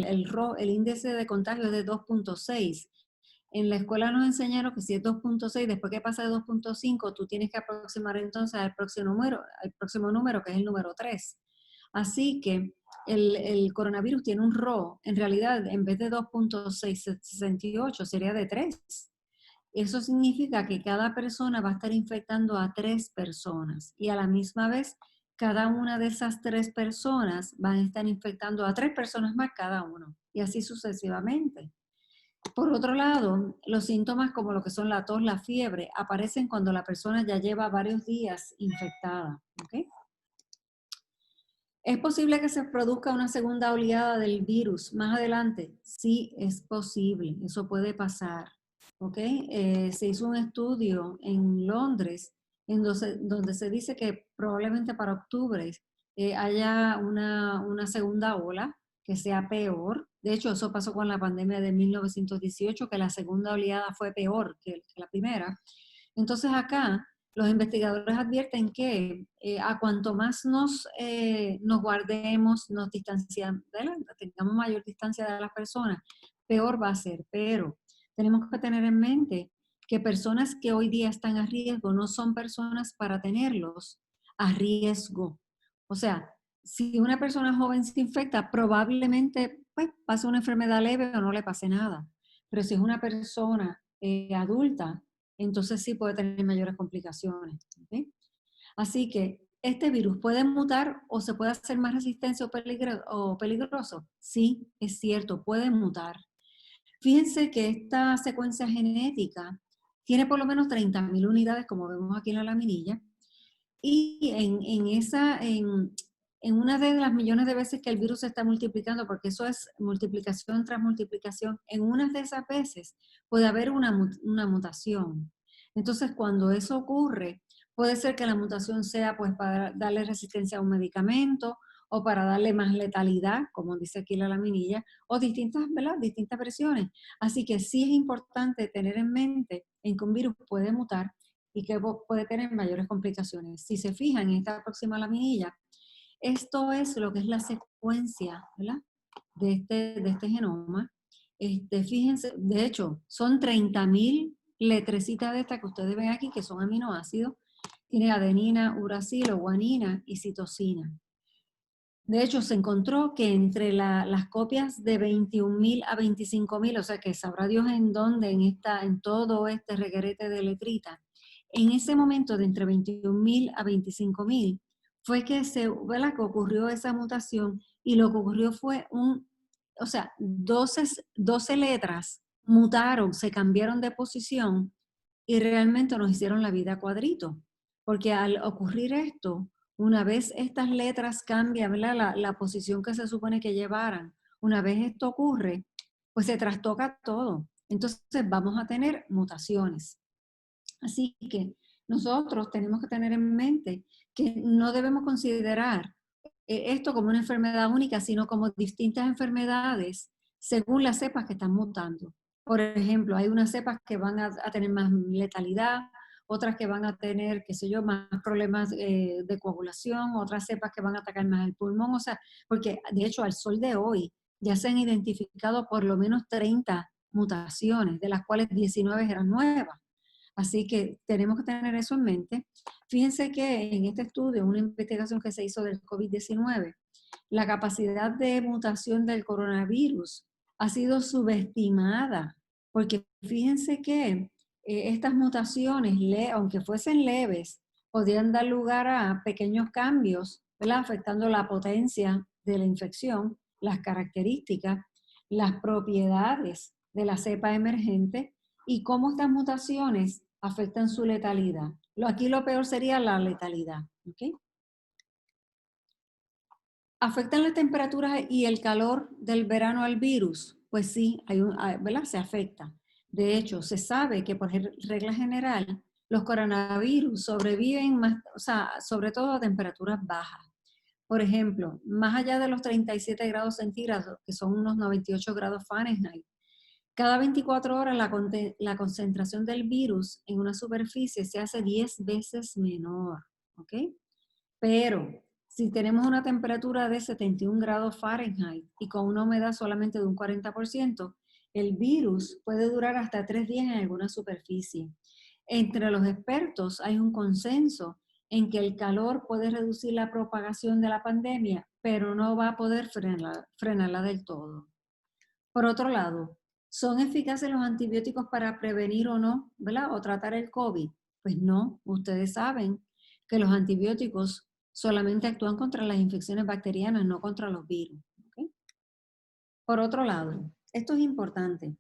el índice de contagio es de 2.6. En la escuela nos enseñaron que si es 2.6, después que pasa de 2.5, tú tienes que aproximar entonces al próximo número, que es el número 3. Así que el coronavirus tiene un RO, en realidad, en vez de 2.668, sería de 3. Eso significa que cada persona va a estar infectando a 3 personas y a la misma vez cada una de esas 3 personas van a estar infectando a 3 personas más cada uno y así sucesivamente. Por otro lado, los síntomas como lo que son la tos, la fiebre, aparecen cuando la persona ya lleva varios días infectada. ¿Okay? ¿Es posible que se produzca una segunda oleada del virus más adelante? Sí, es posible, eso puede pasar. ¿Okay? Se hizo un estudio en Londres donde se dice que probablemente para octubre haya una segunda ola que sea peor. De hecho, eso pasó con la pandemia de 1918, que la segunda oleada fue peor que la primera. Entonces acá los investigadores advierten que a cuanto más nos guardemos, nos distanciamos, tengamos mayor distancia de las personas, peor va a ser. Pero tenemos que tener en mente que personas que hoy día están a riesgo no son personas para tenerlos a riesgo. O sea, si una persona joven se infecta, probablemente pues, pase una enfermedad leve o no le pase nada. Pero si es una persona adulta, entonces sí puede tener mayores complicaciones. ¿Okay? Así que este virus puede mutar o se puede hacer más resistente o peligroso. Sí, es cierto, puede mutar. Fíjense que esta secuencia genética tiene por lo menos 30.000 unidades, como vemos aquí en la laminilla, y en una de las millones de veces que el virus se está multiplicando, porque eso es multiplicación tras multiplicación, en unas de esas veces puede haber una mutación. Entonces, cuando eso ocurre, puede ser que la mutación sea pues para darle resistencia a un medicamento o para darle más letalidad, como dice aquí la laminilla, o distintas, ¿verdad? Distintas versiones. Así que sí es importante tener en mente en que un virus puede mutar y que puede tener mayores complicaciones. Si se fijan en esta próxima laminilla, esto es lo que es la secuencia, ¿verdad? De este genoma. Fíjense, de hecho, son 30.000 letrecitas de estas que ustedes ven aquí, que son aminoácidos. Tiene adenina, uracilo, guanina y citosina. De hecho, se encontró que entre las copias de 21.000 a 25.000, o sea que sabrá Dios en dónde, en todo este reguerete de letritas, en ese momento de entre 21.000 a 25.000, fue que que ocurrió esa mutación y lo que ocurrió fue 12 letras mutaron, se cambiaron de posición y realmente nos hicieron la vida cuadrito. Porque al ocurrir esto, una vez estas letras cambian, la posición que se supone que llevaran, una vez esto ocurre, pues se trastoca todo. Entonces vamos a tener mutaciones. Así que nosotros tenemos que tener en mente que no debemos considerar esto como una enfermedad única, sino como distintas enfermedades según las cepas que están mutando. Por ejemplo, hay unas cepas que van a tener más letalidad, otras que van a tener, qué sé yo, más problemas de coagulación, otras cepas que van a atacar más el pulmón, o sea, porque de hecho al sol de hoy ya se han identificado por lo menos 30 mutaciones, de las cuales 19 eran nuevas. Así que tenemos que tener eso en mente. Fíjense que en este estudio, una investigación que se hizo del COVID-19, la capacidad de mutación del coronavirus ha sido subestimada, porque fíjense que estas mutaciones, aunque fuesen leves, podían dar lugar a pequeños cambios, ¿verdad? Afectando la potencia de la infección, las características, las propiedades de la cepa emergente y cómo estas mutaciones afectan su letalidad. Aquí lo peor sería la letalidad. ¿Okay? ¿Afectan las temperaturas y el calor del verano al virus? Pues sí, ¿verdad? Se afecta. De hecho, se sabe que por regla general los coronavirus sobreviven más, o sea, sobre todo a temperaturas bajas. Por ejemplo, más allá de los 37 grados centígrados, que son unos 98 grados Fahrenheit, cada 24 horas la concentración del virus en una superficie se hace 10 veces menor, ¿ok? Pero Si tenemos una temperatura de 71 grados Fahrenheit y con una humedad solamente de un 40%, el virus puede durar hasta 3 días en alguna superficie. Entre los expertos hay un consenso en que el calor puede reducir la propagación de la pandemia, pero no va a poder frenarla del todo. Por otro lado, ¿son eficaces los antibióticos para prevenir o no, ¿verdad? O tratar el COVID? Pues no, ustedes saben que los antibióticos solamente actúan contra las infecciones bacterianas, no contra los virus. ¿Okay? Por otro lado, esto es importante.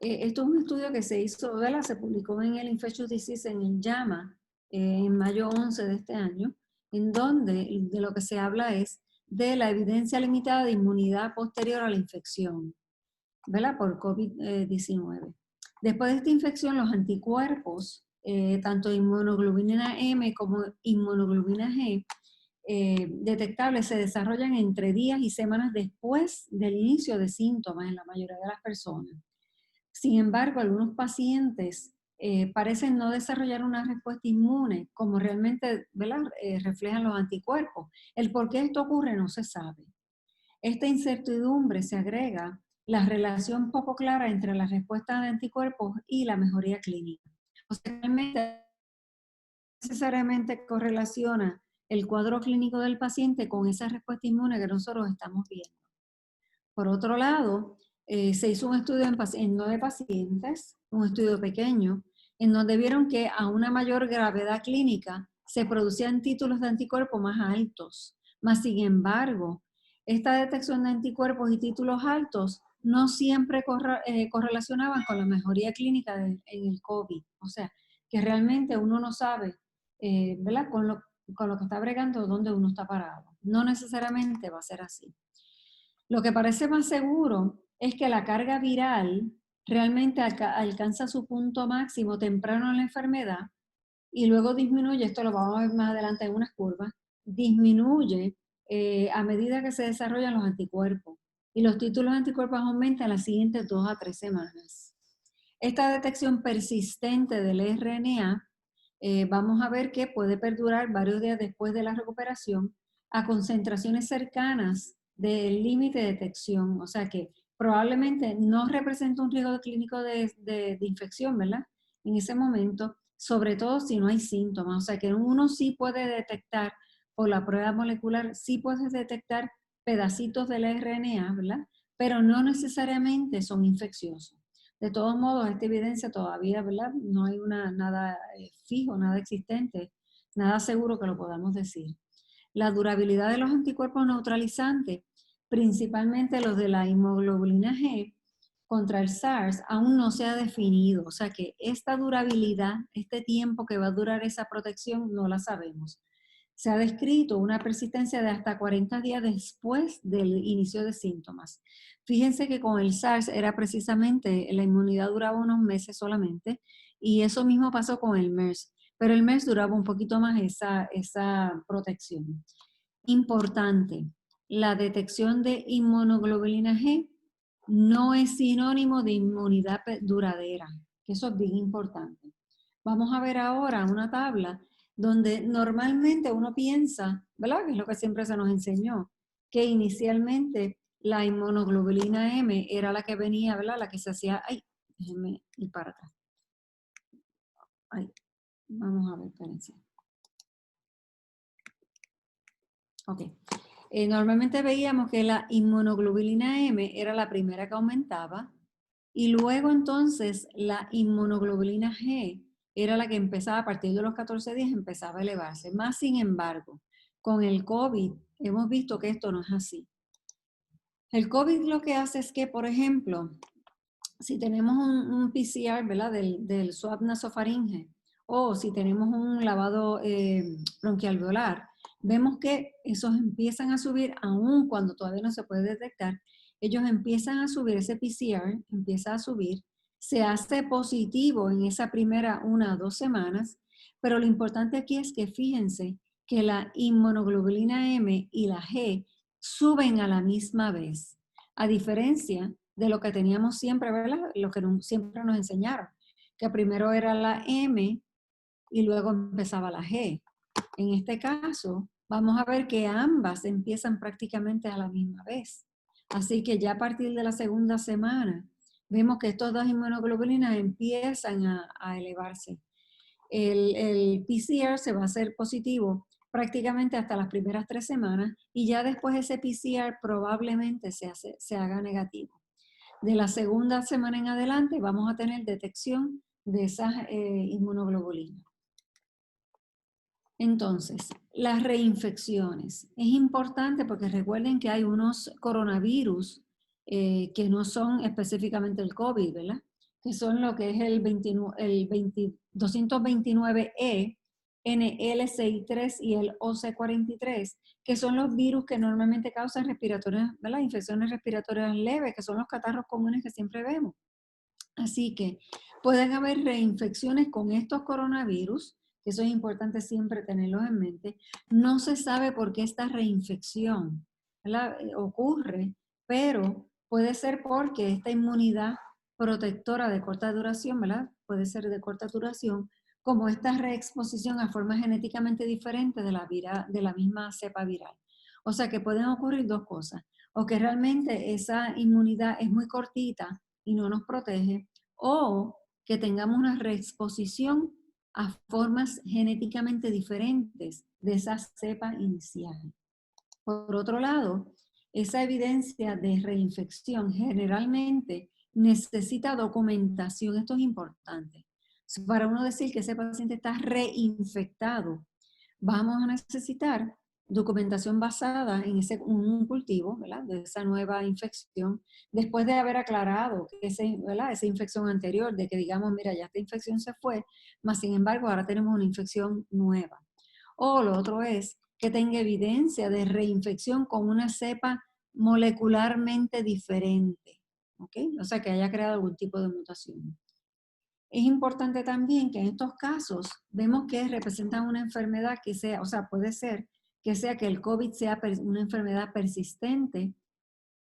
Esto es un estudio que se hizo, ¿verdad? Se publicó en el Infectious Disease en el JAMA en mayo 11 de este año, en donde de lo que se habla es de la evidencia limitada de inmunidad posterior a la infección, ¿verdad? Por COVID-19. Después de esta infección, los anticuerpos, tanto inmunoglobulina M como inmunoglobulina G, detectables se desarrollan entre días y semanas después del inicio de síntomas en la mayoría de las personas. Sin embargo, algunos pacientes parecen no desarrollar una respuesta inmune como realmente, ¿verdad? Reflejan los anticuerpos. El por qué esto ocurre no se sabe. Esta incertidumbre se agrega la relación poco clara entre la respuesta de anticuerpos y la mejoría clínica. O sea, realmente necesariamente correlaciona el cuadro clínico del paciente con esa respuesta inmune que nosotros estamos viendo. Por otro lado, se hizo un estudio en 9 pacientes, un estudio pequeño, en donde vieron que a una mayor gravedad clínica se producían títulos de anticuerpos más altos. Mas, sin embargo, esta detección de anticuerpos y títulos altos no siempre correlacionaban con la mejoría clínica en el COVID. O sea, que realmente uno no sabe, ¿verdad? Con lo que está bregando, dónde uno está parado. No necesariamente va a ser así. Lo que parece más seguro es que la carga viral realmente alcanza su punto máximo temprano en la enfermedad y luego disminuye, esto lo vamos a ver más adelante en unas curvas, disminuye a medida que se desarrollan los anticuerpos y los títulos de anticuerpos aumentan las siguientes 2 a 3 semanas. Esta detección persistente del RNA vamos a ver que puede perdurar varios días después de la recuperación a concentraciones cercanas del límite de detección, o sea que probablemente no representa un riesgo clínico de infección, ¿verdad? En ese momento, sobre todo si no hay síntomas, o sea que uno sí puede detectar por la prueba molecular, sí puedes detectar pedacitos del RNA, ¿verdad? Pero no necesariamente son infecciosos. De todos modos, esta evidencia todavía, ¿verdad? No hay nada fijo, nada existente, nada seguro que lo podamos decir. La durabilidad de los anticuerpos neutralizantes, principalmente los de la inmunoglobulina G contra el SARS, aún no se ha definido. O sea que esta durabilidad, este tiempo que va a durar esa protección, no la sabemos. Se ha descrito una persistencia de hasta 40 días después del inicio de síntomas. Fíjense que con el SARS era precisamente, la inmunidad duraba unos meses solamente, y eso mismo pasó con el MERS, pero el MERS duraba un poquito más esa protección. Importante, la detección de inmunoglobulina G no es sinónimo de inmunidad duradera, que eso es bien importante. Vamos a ver ahora una tabla donde normalmente uno piensa, ¿verdad? Que es lo que siempre se nos enseñó, que inicialmente la inmunoglobulina M era la que venía, ¿verdad? La que se hacía, ay, déjenme ir para atrás. Ay, vamos a ver, espérense. Ok. Normalmente veíamos que la inmunoglobulina M era la primera que aumentaba y luego entonces la inmunoglobulina G era la que empezaba a partir de los 14 días, empezaba a elevarse. Más sin embargo, con el COVID hemos visto que esto no es así. El COVID lo que hace es que, por ejemplo, si tenemos un PCR, ¿verdad? Del swab nasofaringe o si tenemos un lavado bronquialveolar, vemos que esos empiezan a subir aún cuando todavía no se puede detectar. Ellos empiezan a subir, ese PCR empieza a subir, se hace positivo en esa primera 1 o 2 semanas, pero lo importante aquí es que fíjense que la inmunoglobulina M y la G suben a la misma vez, a diferencia de lo que teníamos siempre, ¿verdad? Lo que siempre nos enseñaron, que primero era la M y luego empezaba la G. En este caso, vamos a ver que ambas empiezan prácticamente a la misma vez. Así que ya a partir de la segunda semana, vemos que estas dos inmunoglobulinas empiezan a elevarse. El PCR se va a hacer positivo prácticamente hasta las primeras 3 semanas y ya después ese PCR probablemente se haga negativo. De la segunda semana en adelante vamos a tener detección de esas inmunoglobulinas. Entonces, las reinfecciones. Es importante porque recuerden que hay unos coronavirus que no son específicamente el COVID, ¿verdad? Que son lo que es el 229E, NL63 y el OC43, que son los virus que normalmente causan respiratorias, ¿verdad? Infecciones respiratorias leves, que son los catarros comunes que siempre vemos. Así que pueden haber reinfecciones con estos coronavirus, que eso es importante siempre tenerlos en mente. No se sabe por qué esta reinfección, ¿verdad?, ocurre, pero puede ser porque esta inmunidad protectora de corta duración, ¿verdad?, puede ser de corta duración, como esta reexposición a formas genéticamente diferentes de la misma cepa viral. O sea que pueden ocurrir dos cosas, o que realmente esa inmunidad es muy cortita y no nos protege, o que tengamos una reexposición a formas genéticamente diferentes de esa cepa inicial. Por otro lado, esa evidencia de reinfección generalmente necesita documentación. Esto es importante. Para uno decir que ese paciente está reinfectado, vamos a necesitar documentación basada en un cultivo, ¿verdad?, de esa nueva infección, después de haber aclarado que esa infección anterior, de que digamos, mira, ya esta infección se fue, mas sin embargo ahora tenemos una infección nueva. O lo otro es que tenga evidencia de reinfección con una cepa molecularmente diferente, ¿ok? O sea, que haya creado algún tipo de mutación. Es importante también que en estos casos vemos que representan una enfermedad que sea, o sea, puede ser que el COVID sea una enfermedad persistente,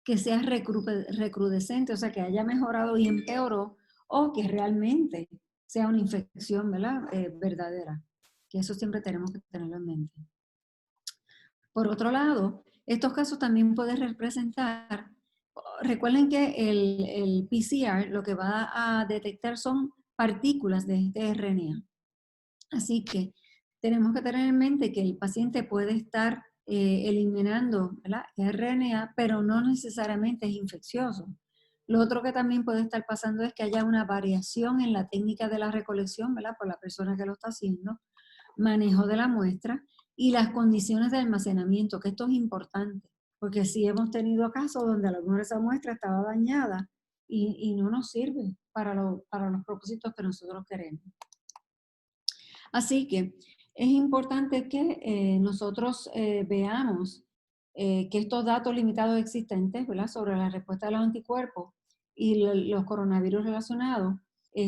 que sea recrudescente, o sea, que haya mejorado y empeoró, o que realmente sea una infección, ¿verdad?, verdadera. Que eso siempre tenemos que tenerlo en mente. Por otro lado, estos casos también pueden representar, recuerden que el PCR lo que va a detectar son partículas de este RNA. Así que tenemos que tener en mente que el paciente puede estar eliminando, ¿verdad?, RNA, pero no necesariamente es infeccioso. Lo otro que también puede estar pasando es que haya una variación en la técnica de la recolección, ¿verdad?, por la persona que lo está haciendo, manejo de la muestra y las condiciones de almacenamiento, que esto es importante, porque sí hemos tenido casos donde a lo mejor esa muestra estaba dañada y no nos sirve para los propósitos que nosotros queremos. Así que es importante que nosotros veamos que estos datos limitados existentes, ¿verdad?, sobre la respuesta de los anticuerpos y los coronavirus relacionados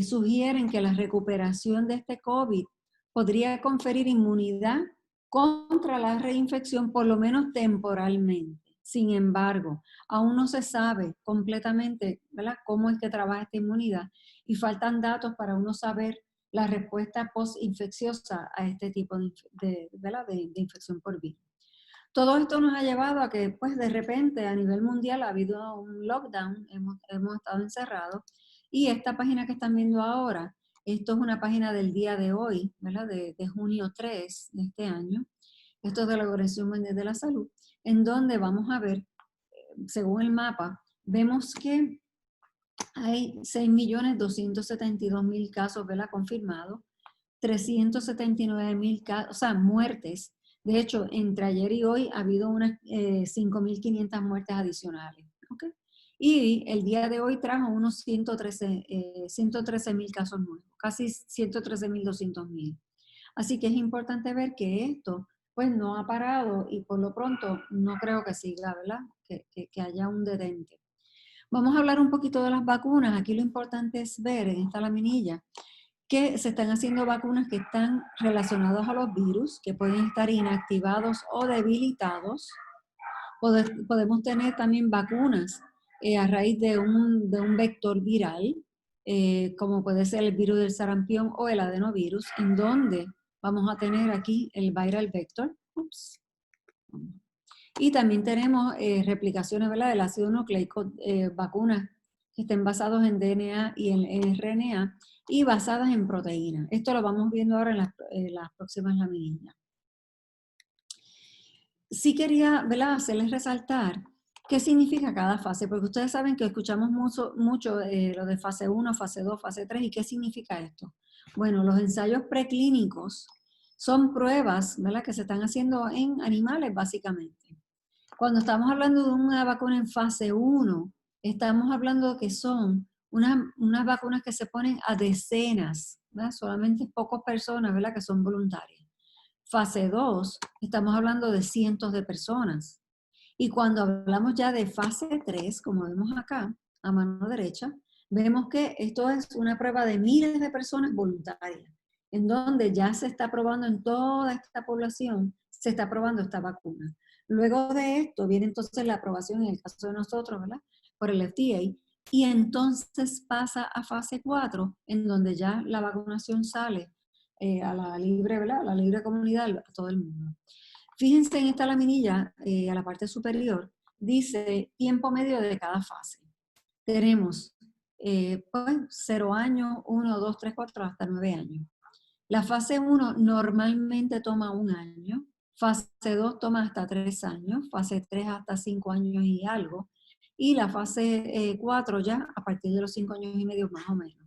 sugieren que la recuperación de este COVID podría conferir inmunidad contra la reinfección, por lo menos temporalmente. Sin embargo, aún no se sabe completamente, ¿verdad?, cómo es que trabaja esta inmunidad y faltan datos para uno saber la respuesta postinfecciosa a este tipo de infección por virus. Todo esto nos ha llevado a que, pues, de repente a nivel mundial ha habido un lockdown, hemos estado encerrados, y esta página que están viendo ahora, esto es una página del día de hoy, ¿verdad?, de junio 3 de este año. Esto es de la Organización Mundial de la Salud, en donde vamos a ver, según el mapa, vemos que hay 6.272.000 casos, ¿verdad?, confirmados, 379.000 casos, o sea, muertes. De hecho, entre ayer y hoy ha habido unas 5.500 muertes adicionales. ¿Okay? Y el día de hoy trajo unos 113.000 casos nuevos, casi 113.200.000. Así que es importante ver que esto pues no ha parado y por lo pronto no creo que siga, ¿verdad?, que haya un detente. Vamos a hablar un poquito de las vacunas. Aquí lo importante es ver en esta laminilla que se están haciendo vacunas que están relacionadas a los virus, que pueden estar inactivados o debilitados. Podemos tener también vacunas a raíz de un vector viral, como puede ser el virus del sarampión o el adenovirus, en donde vamos a tener aquí el viral vector. Ups. Y también tenemos replicaciones, ¿verdad?, del ácido nucleico, vacunas que estén basados en DNA y en RNA y basadas en proteínas. Esto lo vamos viendo ahora en las próximas laminillas. Sí quería, ¿verdad?, hacerles resaltar qué significa cada fase, porque ustedes saben que escuchamos mucho lo de fase 1, fase 2, fase 3, ¿y qué significa esto? Bueno, los ensayos preclínicos son pruebas, ¿verdad?, que se están haciendo en animales básicamente. Cuando estamos hablando de una vacuna en fase 1, estamos hablando que son unas vacunas que se ponen a decenas, ¿verdad?, solamente pocas personas, ¿verdad?, que son voluntarias. Fase 2, estamos hablando de cientos de personas. Y cuando hablamos ya de fase 3, como vemos acá, a mano derecha, vemos que esto es una prueba de miles de personas voluntarias, en donde ya se está probando en toda esta población, se está probando esta vacuna. Luego de esto viene entonces la aprobación, en el caso de nosotros, ¿verdad?, por el FDA, y entonces pasa a fase 4, en donde ya la vacunación sale a la libre, ¿verdad?, a la libre comunidad, a todo el mundo. Fíjense en esta laminilla, a la parte superior, dice tiempo medio de cada fase. Tenemos pues 0 años, 1, 2, 3, 4, hasta 9 años. La fase 1 normalmente toma 1 año, fase 2 toma hasta 3 años, fase 3 hasta 5 años y algo, y la fase 4 ya a partir de los 5 años y medio más o menos.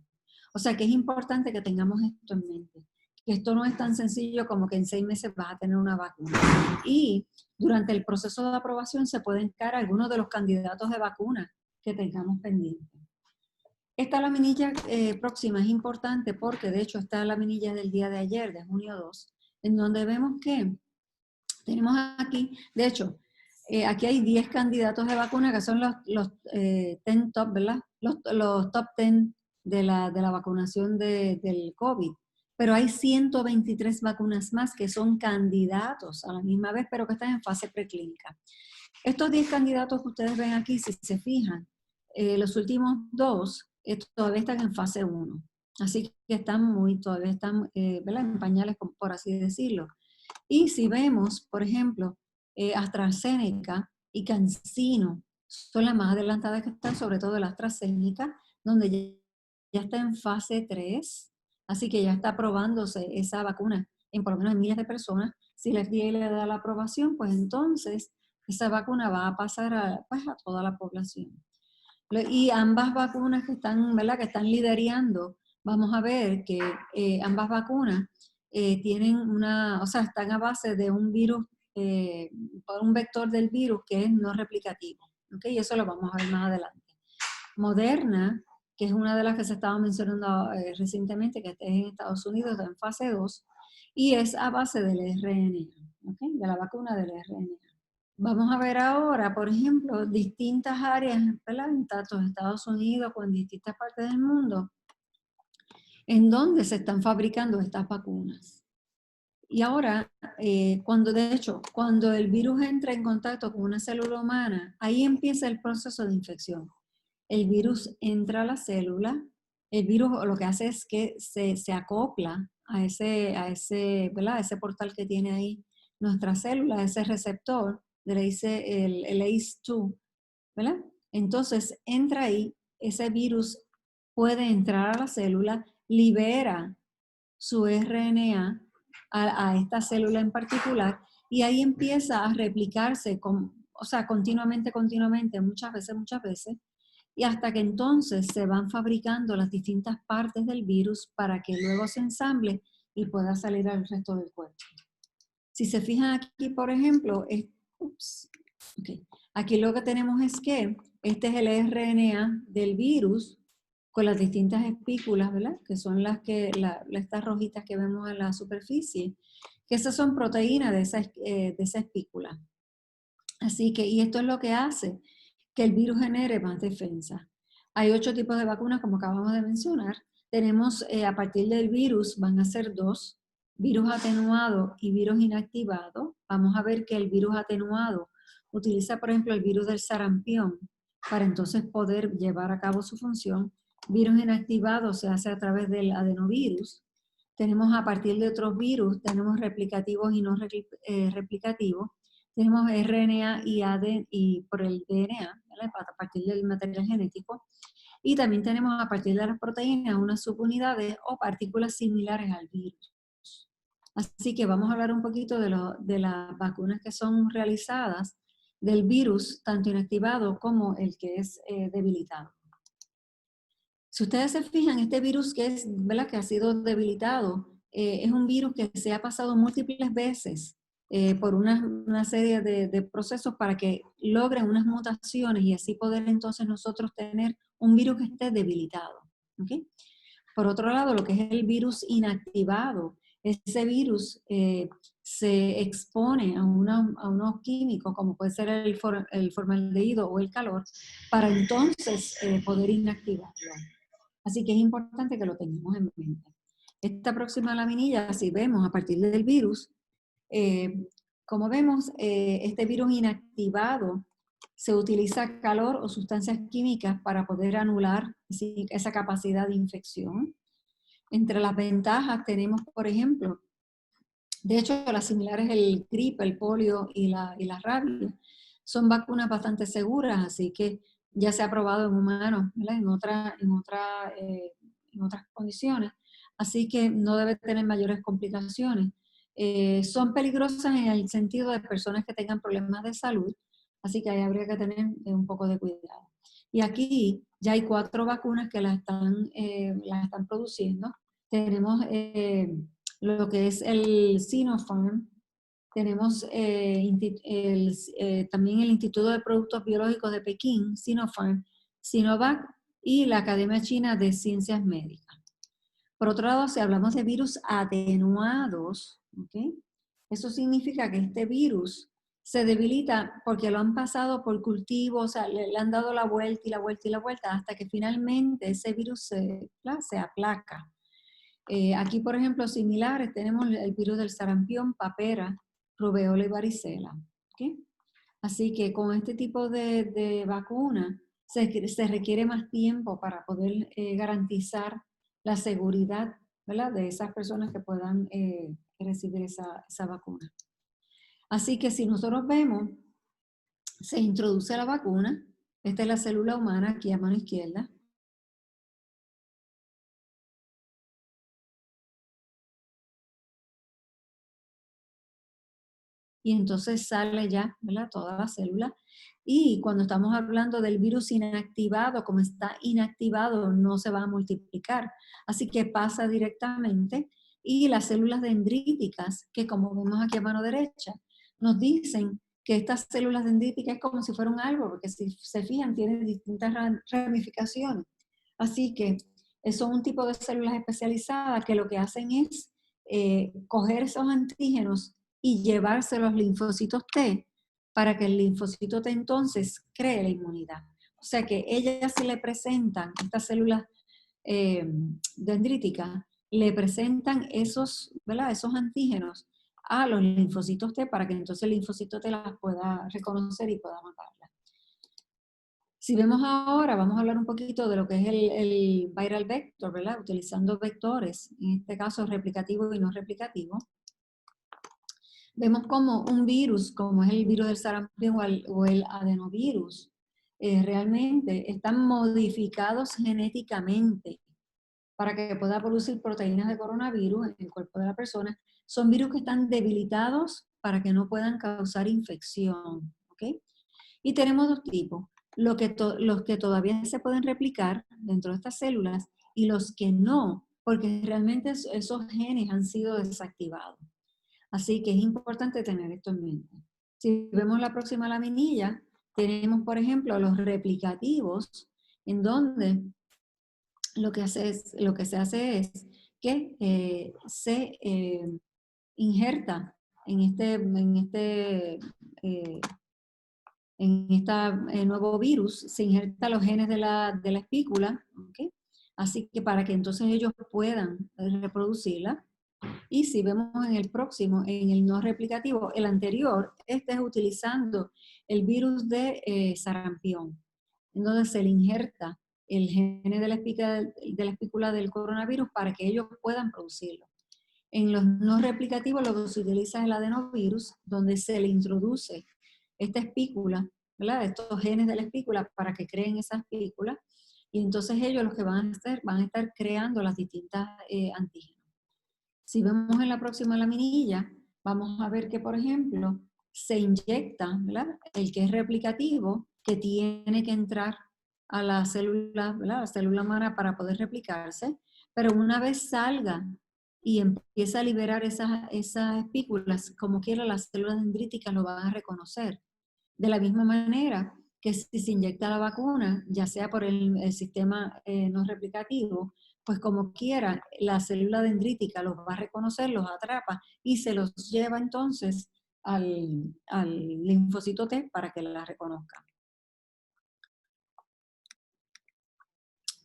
O sea que es importante que tengamos esto en mente, que esto no es tan sencillo como que en 6 meses vas a tener una vacuna. Y durante el proceso de aprobación se pueden caer algunos de los candidatos de vacuna que tengamos pendientes. Esta laminilla próxima es importante porque de hecho esta laminilla del día de ayer, de junio 2, en donde vemos que tenemos aquí, de hecho, aquí hay 10 candidatos de vacuna que son los 10 top, ¿verdad? Los top 10 de la vacunación del COVID. Pero hay 123 vacunas más que son candidatos a la misma vez, pero que están en fase preclínica. Estos 10 candidatos que ustedes ven aquí, si se fijan, los últimos 2 todavía están en fase 1. Así que todavía están ¿verdad?, en pañales, por así decirlo. Y si vemos, por ejemplo, AstraZeneca y CanSino son las más adelantadas que están, sobre todo la AstraZeneca, donde ya está en fase 3, así que ya está probándose esa vacuna en por lo menos en miles de personas. Si la FDA le da la aprobación, pues entonces esa vacuna va a pasar pues a toda la población. Y ambas vacunas que están, ¿verdad?, que están liderando, vamos a ver que ambas vacunas tienen están a base de un virus, un vector del virus que es no replicativo, ¿ok? Y eso lo vamos a ver más adelante. Moderna, que es una de las que se estaba mencionando recientemente, que está en Estados Unidos, está en fase 2, y es a base del RNA, ¿ok?, de la vacuna del RNA. Vamos a ver ahora, por ejemplo, distintas áreas, ¿verdad?, en tanto Estados Unidos como en distintas partes del mundo, en donde se están fabricando estas vacunas. Y ahora, cuando el virus entra en contacto con una célula humana, ahí empieza el proceso de infección. El virus entra a la célula, el virus lo que hace es que se acopla a ¿verdad?, a ese portal que tiene ahí nuestra célula, ese receptor, el ACE2, ¿verdad? Entonces entra ahí, ese virus puede entrar a la célula, libera su RNA a esta célula en particular y ahí empieza a replicarse continuamente, muchas veces, y hasta que entonces se van fabricando las distintas partes del virus para que luego se ensamble y pueda salir al resto del cuerpo. Si se fijan aquí, por ejemplo, aquí lo que tenemos es que este es el RNA del virus con las distintas espículas, ¿verdad?, que son estas rojitas que vemos en la superficie, que esas son proteínas de esa espícula. Así que, y esto es lo que hace que el virus genere más defensa. Hay 8 tipos de vacunas, como acabamos de mencionar. Tenemos, a partir del virus, van a ser 2, virus atenuado y virus inactivado. Vamos a ver que el virus atenuado utiliza, por ejemplo, el virus del sarampión para entonces poder llevar a cabo su función. Virus inactivado se hace a través del adenovirus. Tenemos a partir de otros virus, tenemos replicativos y no replicativos. tenemos RNA y ADN y por el DNA, ¿vale? A partir del material genético. Y también tenemos a partir de las proteínas unas subunidades o partículas similares al virus. Así que vamos a hablar un poquito de las vacunas que son realizadas del virus, tanto inactivado como el que es debilitado. Si ustedes se fijan, este virus que es, ¿verdad?, que ha sido debilitado, es un virus que se ha pasado múltiples veces por una serie de procesos para que logren unas mutaciones y así poder entonces nosotros tener un virus que esté debilitado. ¿Okay? Por otro lado, lo que es el virus inactivado, ese virus se expone a unos químicos, como puede ser el formaldehído o el calor, para entonces poder inactivarlo. Así que es importante que lo tengamos en mente. Esta próxima laminilla, si vemos a partir del virus, como vemos, este virus inactivado se utiliza calor o sustancias químicas para poder anular esa capacidad de infección. Entre las ventajas tenemos, por ejemplo, de hecho, las similares el gripe, el polio y la rabia son vacunas bastante seguras, así que ya se ha probado en humanos, ¿verdad? En otras condiciones, así que no debe tener mayores complicaciones. Son peligrosas en el sentido de personas que tengan problemas de salud, así que ahí habría que tener un poco de cuidado. Y aquí ya hay 4 vacunas que las están produciendo. Tenemos lo que es el Sinopharm, tenemos también el Instituto de Productos Biológicos de Pekín, Sinopharm, Sinovac y la Academia China de Ciencias Médicas. Por otro lado, si hablamos de virus atenuados, ¿okay?, eso significa que este virus se debilita porque lo han pasado por cultivo, o sea, le han dado la vuelta y la vuelta y la vuelta hasta que finalmente ese virus se aplaca. Aquí, por ejemplo, similares, tenemos el virus del sarampión, papera, rubeola y varicela. ¿Okay? Así que con este tipo de vacuna se requiere más tiempo para poder garantizar la seguridad, ¿verdad?, de esas personas que puedan recibir esa vacuna. Así que si nosotros vemos, se introduce la vacuna, esta es la célula humana aquí a mano izquierda, y entonces sale ya, ¿verdad?, toda la célula. Y cuando estamos hablando del virus inactivado, como está inactivado, no se va a multiplicar. Así que pasa directamente y las células dendríticas, que como vemos aquí a mano derecha, nos dicen que estas células dendríticas es como si fuera un árbol, porque si se fijan, tienen distintas ramificaciones. Así que son un tipo de células especializadas que lo que hacen es coger esos antígenos y llevarse los linfocitos T para que el linfocito T entonces cree la inmunidad. O sea que ellas sí le presentan, estas células dendríticas, le presentan ¿verdad?, esos antígenos a los linfocitos T para que entonces el linfocito T las pueda reconocer y pueda matarlas. Si vemos ahora, vamos a hablar un poquito de lo que es el viral vector, ¿verdad?, utilizando vectores, en este caso replicativo y no replicativo. Vemos como un virus, como es el virus del sarampión o el adenovirus, realmente están modificados genéticamente para que pueda producir proteínas de coronavirus en el cuerpo de la persona. Son virus que están debilitados para que no puedan causar infección. ¿Okay? Y tenemos 2 tipos, los que todavía se pueden replicar dentro de estas células y los que no, porque realmente esos genes han sido desactivados. Así que es importante tener esto en mente. Si vemos la próxima laminilla, tenemos, por ejemplo, los replicativos, en donde lo que se hace es que se injerta en este nuevo virus, se injerta los genes de la espícula, ¿okay? Así que para que entonces ellos puedan reproducirla. Y si vemos en el próximo, en el no replicativo, el anterior, este es utilizando el virus de sarampión, en donde se le injerta el gene de la espícula del coronavirus para que ellos puedan producirlo. En los no replicativos lo que se utiliza es el adenovirus, donde se le introduce esta espícula, ¿verdad? Estos genes de la espícula para que creen esa espícula, y entonces ellos los que van a hacer, van a estar creando las distintas antígenos. Si vemos en la próxima laminilla, vamos a ver que, por ejemplo, se inyecta, ¿verdad?, el que es replicativo, que tiene que entrar a la célula, ¿verdad?, la célula humana para poder replicarse, pero una vez salga y empieza a liberar esas espículas, como quiera las células dendríticas lo van a reconocer. De la misma manera que si se inyecta la vacuna, ya sea por el sistema no replicativo, pues como quiera, la célula dendrítica los va a reconocer, los atrapa y se los lleva entonces al linfocito T para que la reconozca.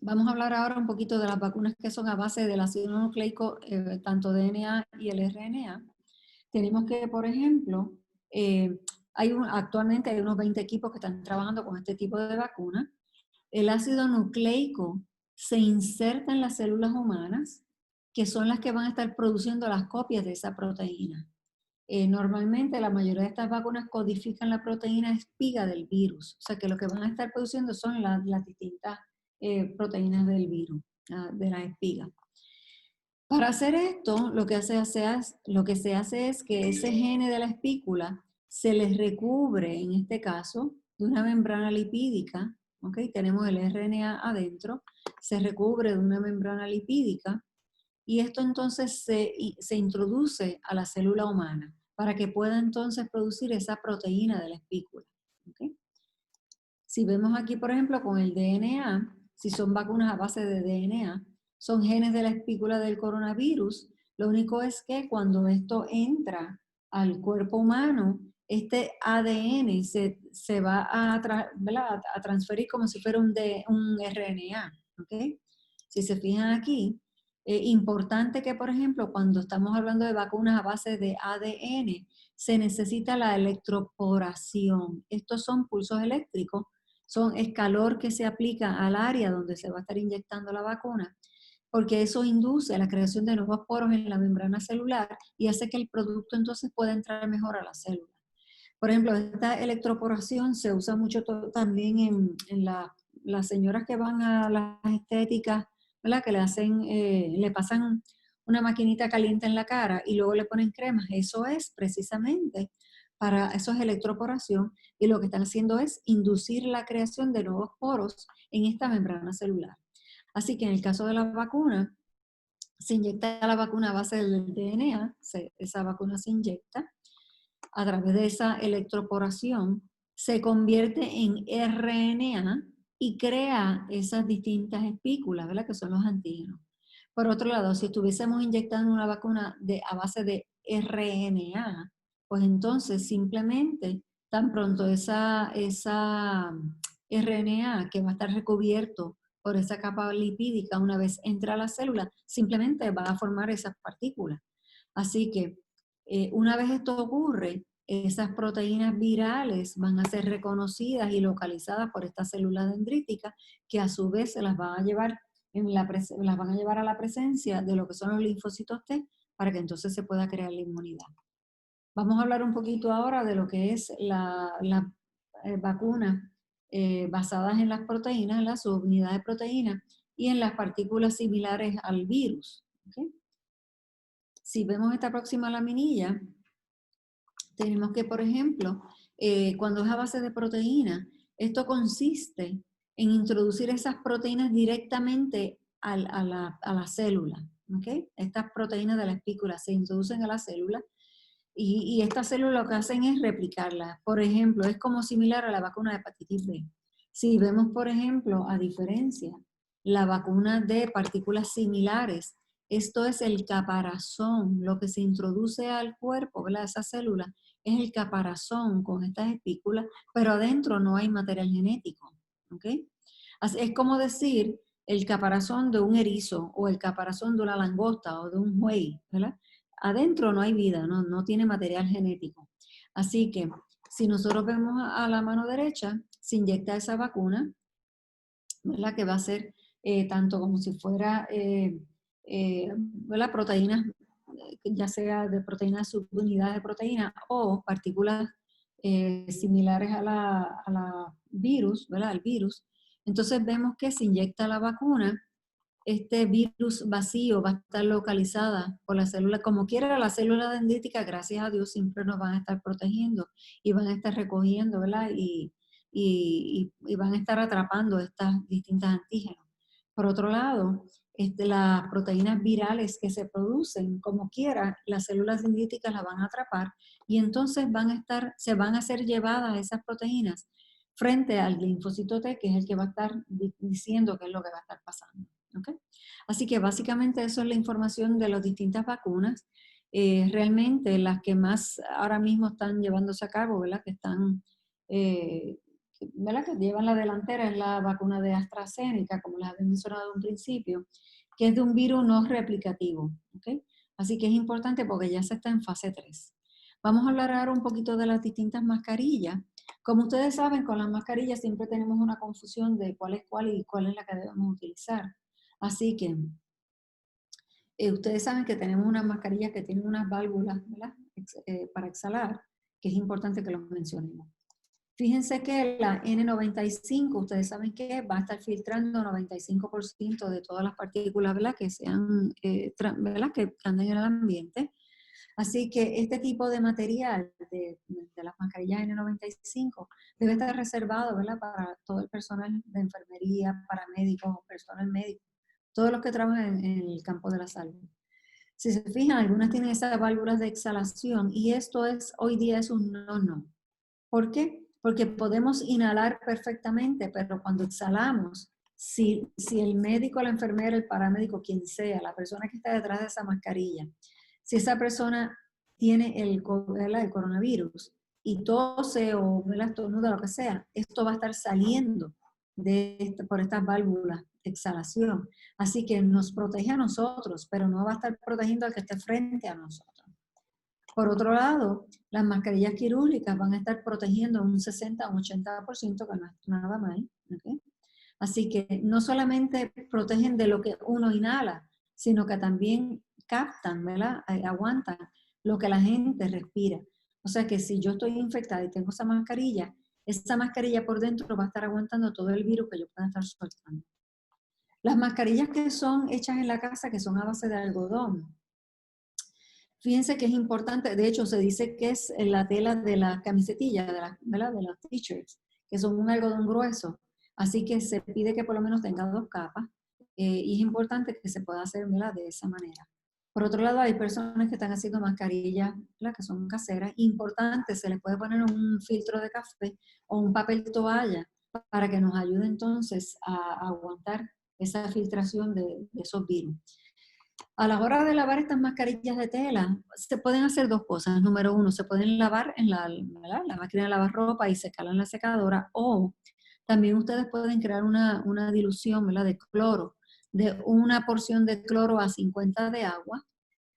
Vamos a hablar ahora un poquito de las vacunas que son a base del ácido nucleico, tanto DNA y el RNA. Tenemos que, por ejemplo, actualmente hay unos 20 equipos que están trabajando con este tipo de vacuna. El ácido nucleico se inserta en las células humanas, que son las que van a estar produciendo las copias de esa proteína. Normalmente la mayoría de estas vacunas codifican la proteína espiga del virus, o sea que lo que van a estar produciendo son las distintas proteínas del virus, de la espiga. Para hacer esto, lo que se hace es que ese gene de la espícula se les recubre, en este caso, de una membrana lipídica, ¿ok? Tenemos el RNA adentro, se recubre de una membrana lipídica y esto entonces se introduce a la célula humana para que pueda entonces producir esa proteína de la espícula, ¿ok? Si vemos aquí, por ejemplo, con el DNA, si son vacunas a base de DNA, son genes de la espícula del coronavirus. Lo único es que cuando esto entra al cuerpo humano, este ADN se va a transferir como si fuera un RNA. ¿Okay? Si se fijan aquí, importante que, por ejemplo, cuando estamos hablando de vacunas a base de ADN, se necesita la electroporación. Estos son pulsos eléctricos, es calor que se aplica al área donde se va a estar inyectando la vacuna, porque eso induce la creación de nuevos poros en la membrana celular y hace que el producto entonces pueda entrar mejor a la célula. Por ejemplo, esta electroporación se usa mucho también en las señoras que van a las estéticas, ¿verdad?, que le pasan una maquinita caliente en la cara y luego le ponen cremas. Eso es precisamente eso es electroporación, y lo que están haciendo es inducir la creación de nuevos poros en esta membrana celular. Así que en el caso de la vacuna, se inyecta la vacuna a base del DNA, esa vacuna se inyecta a través de esa electroporación, se convierte en RNA y crea esas distintas espículas, ¿verdad?, que son los antígenos. Por otro lado, si estuviésemos inyectando una vacuna a base de RNA, pues entonces simplemente tan pronto esa RNA que va a estar recubierto por esa capa lipídica, una vez entra a la célula, simplemente va a formar esas partículas. Así que una vez esto ocurre, esas proteínas virales van a ser reconocidas y localizadas por estas células dendríticas, que a su vez se las van a llevar las van a llevar a la presencia de lo que son los linfocitos T para que entonces se pueda crear la inmunidad. Vamos a hablar un poquito ahora de lo que es la vacuna basadas en las proteínas, en la subunidad de proteínas y en las partículas similares al virus. ¿Okay? Si vemos esta próxima laminilla, tenemos que, por ejemplo, cuando es a base de proteína, esto consiste en introducir esas proteínas directamente a la célula. ¿Okay? Estas proteínas de la espícula se introducen a la célula y estas células lo que hacen es replicarlas. Por ejemplo, es como similar a la vacuna de hepatitis B. Si vemos, por ejemplo, a diferencia, la vacuna de partículas similares, esto es el caparazón, lo que se introduce al cuerpo, ¿verdad?, esa célula, es el caparazón con estas espículas, pero adentro no hay material genético. ¿Okay? Es como decir el caparazón de un erizo o el caparazón de una langosta o de un buey, ¿verdad? Adentro no hay vida, no tiene material genético. Así que si nosotros vemos a la mano derecha, se inyecta esa vacuna, ¿verdad?, que va a ser tanto como si fuera ¿verdad?, proteínas ya sea de proteínas, subunidades de proteína o partículas similares a la virus, ¿verdad? Al virus. Entonces vemos que se inyecta la vacuna, este virus vacío va a estar localizada por la célula, como quiera la célula dendrítica, gracias a Dios, siempre nos van a estar protegiendo y van a estar recogiendo, ¿verdad? Y van a estar atrapando estas distintas antígenos. Por otro lado, las proteínas virales que se producen, como quiera, las células dendríticas las van a atrapar y entonces se van a ser llevadas esas proteínas frente al linfocito T, que es el que va a estar diciendo qué es lo que va a estar pasando. ¿Okay? Así que básicamente eso es la información de las distintas vacunas. Realmente las que más ahora mismo están llevándose a cabo, ¿verdad? Que están, ¿verdad? Que llevan la delantera es la vacuna de AstraZeneca, como les había mencionado en un principio, que es de un virus no replicativo. ¿Okay? Así que es importante porque ya se está en fase 3. Vamos a hablar ahora un poquito de las distintas mascarillas. Como ustedes saben, con las mascarillas siempre tenemos una confusión de cuál es cuál y cuál es la que debemos utilizar. Así que ustedes saben que tenemos unas mascarillas que tienen unas válvulas, ¿verdad? Para exhalar, que es importante que los mencionemos. Fíjense que la N95, ustedes saben que va a estar filtrando 95% de todas las partículas, ¿verdad? Que sean, ¿verdad? Que anden en el ambiente. Así que este tipo de material de las mascarillas N95 debe estar reservado, ¿verdad? Para todo el personal de enfermería, paramédicos, personal médico, todos los que trabajan en el campo de la salud. Si se fijan, algunas tienen esas válvulas de exhalación y esto hoy día es un no. ¿Por qué? Porque podemos inhalar perfectamente, pero cuando exhalamos, si el médico, la enfermera, el paramédico, quien sea, la persona que está detrás de esa mascarilla, si esa persona tiene el coronavirus y tose o estornuda, lo que sea, esto va a estar saliendo por estas válvulas de exhalación. Así que nos protege a nosotros, pero no va a estar protegiendo al que esté frente a nosotros. Por otro lado, las mascarillas quirúrgicas van a estar protegiendo un 60 o un 80%, que no es nada mal. ¿Okay? Así que no solamente protegen de lo que uno inhala, sino que también captan, ¿verdad? Aguantan lo que la gente respira. O sea que si yo estoy infectada y tengo esa mascarilla por dentro va a estar aguantando todo el virus que yo pueda estar soltando. Las mascarillas que son hechas en la casa, que son a base de algodón, fíjense que es importante, de hecho se dice que es la tela de las camisetillas, de los t-shirts, que son un algodón grueso. Así que se pide que por lo menos tenga 2 capas y es importante que se pueda hacer, ¿verdad? De esa manera. Por otro lado, hay personas que están haciendo mascarillas, ¿verdad? Que son caseras. Importante, se les puede poner un filtro de café o un papel toalla para que nos ayude entonces a aguantar esa filtración de esos virus. A la hora de lavar estas mascarillas de tela, se pueden hacer 2 cosas. Número 1, se pueden lavar en la máquina de lavar ropa y secarla en la secadora, o también ustedes pueden crear una dilución, ¿verdad? De cloro, de una porción de cloro a 50 de agua,